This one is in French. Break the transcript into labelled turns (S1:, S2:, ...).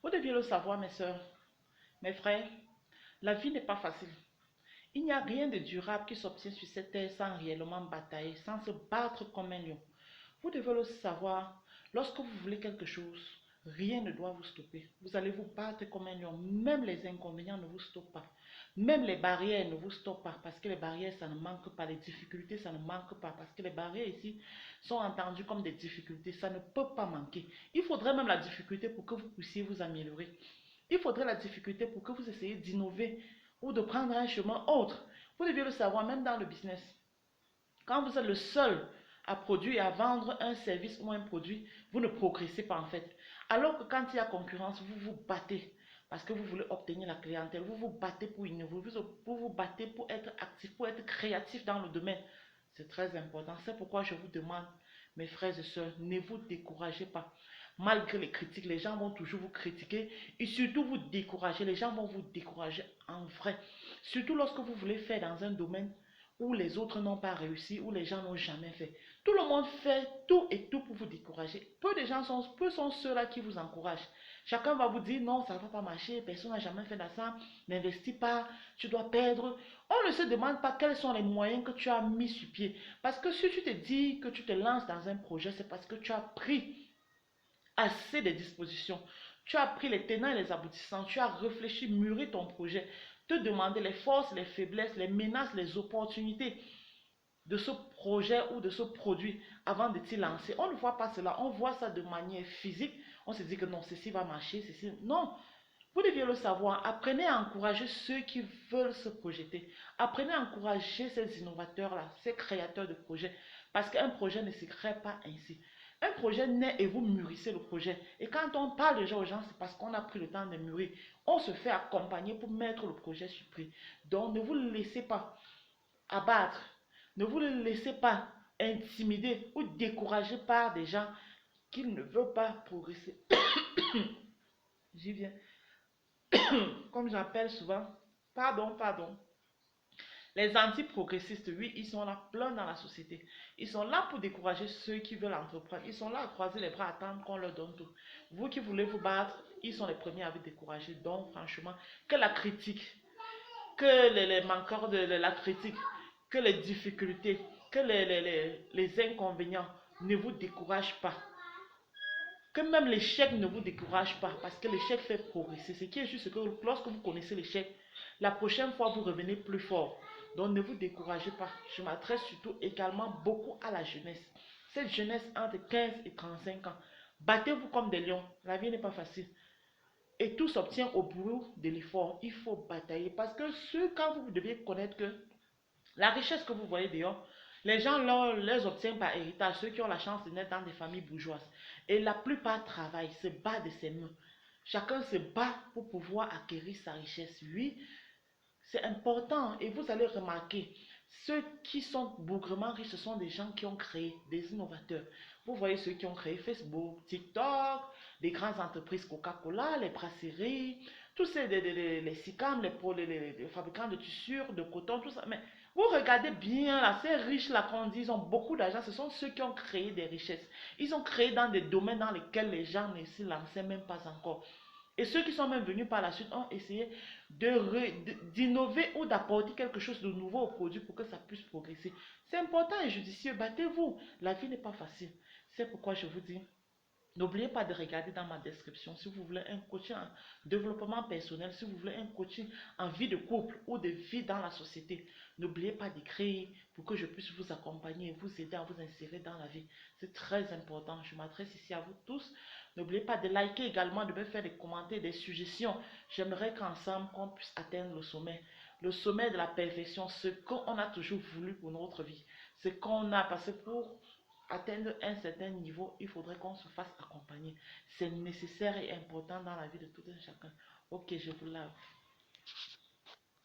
S1: Vous deviez le savoir, mes soeurs, mes frères, la vie n'est pas facile. Il n'y a rien de durable qui s'obtient sur cette terre sans réellement batailler, sans se battre comme un lion. Vous devez le savoir, lorsque vous voulez quelque chose, rien ne doit vous stopper. Vous allez vous battre comme un lion. Même les inconvénients ne vous stoppent pas. Même les barrières ne vous stoppent pas. Parce que les barrières, ça ne manque pas. Les difficultés, ça ne manque pas. Parce que les barrières ici sont entendues comme des difficultés. Ça ne peut pas manquer. Il faudrait même la difficulté pour que vous puissiez vous améliorer. Il faudrait la difficulté pour que vous essayiez d'innover ou de prendre un chemin autre. Vous devez le savoir, même dans le business. Quand vous êtes le seul à produire et à vendre un service ou un produit, vous ne progressez pas en fait. Alors que quand il y a concurrence, vous vous battez parce que vous voulez obtenir la clientèle, vous vous battez pour innover, vous vous battez pour être actif, pour être créatif dans le domaine. C'est très important. C'est pourquoi je vous demande, mes frères et sœurs, ne vous découragez pas. Malgré les critiques, les gens vont toujours vous critiquer et surtout vous décourager. Les gens vont vous décourager en vrai. Surtout lorsque vous voulez faire dans un domaine où les autres n'ont pas réussi, où les gens n'ont jamais fait. Tout le monde fait tout et tout pour vous décourager. Peu sont ceux-là qui vous encouragent. Chacun va vous dire non, ça ne va pas marcher, personne n'a jamais fait ça, n'investis pas, tu dois perdre. On ne se demande pas quels sont les moyens que tu as mis sur pied. Parce que si tu te dis que tu te lances dans un projet, c'est parce que tu as pris assez de dispositions. Tu as pris les tenants et les aboutissants, tu as réfléchi, mûri ton projet, te demander les forces, les faiblesses, les menaces, les opportunités de ce projet ou de ce produit avant de t'y lancer. On ne voit pas cela, on voit ça de manière physique. On se dit que non, ceci va marcher, ceci... Non, vous deviez le savoir. Apprenez à encourager ceux qui veulent se projeter. Apprenez à encourager ces innovateurs-là, ces créateurs de projets. Parce qu'un projet ne se crée pas ainsi. Un projet naît et vous mûrissez le projet. Et quand on parle déjà aux gens, c'est parce qu'on a pris le temps de mûrir. On se fait accompagner pour mettre le projet sur pied. Donc ne vous laissez pas abattre. Ne vous laissez pas intimider ou décourager par des gens qui ne veulent pas progresser. J'y viens. Comme j'appelle souvent, pardon. Les anti-progressistes, oui, ils sont là plein dans la société. Ils sont là pour décourager ceux qui veulent entreprendre. Ils sont là à croiser les bras, à attendre qu'on leur donne tout. Vous qui voulez vous battre, ils sont les premiers à vous décourager. Donc, franchement, que la critique, que les manqueurs de la critique, que les difficultés, que les inconvénients ne vous découragent pas. Que même l'échec ne vous décourage pas, parce que l'échec fait progresser. Ce qui est juste que lorsque vous connaissez l'échec, la prochaine fois vous revenez plus fort. Donc ne vous découragez pas. Je m'adresse surtout également beaucoup à la jeunesse. Cette jeunesse entre 15 et 35 ans. Battez-vous comme des lions. La vie n'est pas facile. Et tout s'obtient au bout de l'effort. Il faut batailler. Parce que quand vous devez connaître que la richesse que vous voyez dehors, les gens les obtiennent par héritage, ceux qui ont la chance de naître dans des familles bourgeoises. Et la plupart travaillent, se battent de ses mains. Chacun se bat pour pouvoir acquérir sa richesse. Oui, c'est important et vous allez remarquer, ceux qui sont bougrement riches, ce sont des gens qui ont créé, des innovateurs. Vous voyez ceux qui ont créé Facebook, TikTok, des grandes entreprises Coca-Cola, les brasseries, tous ces les SICAM, les fabricants de tissures, de coton, tout ça. Mais vous regardez bien là, ces riches-là qu'on dit, ils ont beaucoup d'argent, ce sont ceux qui ont créé des richesses. Ils ont créé dans des domaines dans lesquels les gens ne s'y lançaient même pas encore. Et ceux qui sont même venus par la suite ont essayé d'innover ou d'apporter quelque chose de nouveau au produit pour que ça puisse progresser. C'est important et judicieux. Battez-vous. La vie n'est pas facile. C'est pourquoi je vous dis, n'oubliez pas de regarder dans ma description si vous voulez un coaching en développement personnel, si vous voulez un coaching en vie de couple ou de vie dans la société. N'oubliez pas d'écrire pour que je puisse vous accompagner et vous aider à vous insérer dans la vie. C'est très important. Je m'adresse ici à vous tous. N'oubliez pas de liker également, de me faire des commentaires, des suggestions. J'aimerais qu'ensemble, qu'on puisse atteindre le sommet. Le sommet de la perfection, ce qu'on a toujours voulu pour notre vie. Ce qu'on a, parce que pour atteindre un certain niveau, il faudrait qu'on se fasse accompagner. C'est nécessaire et important dans la vie de tout un chacun. Ok, je vous lave.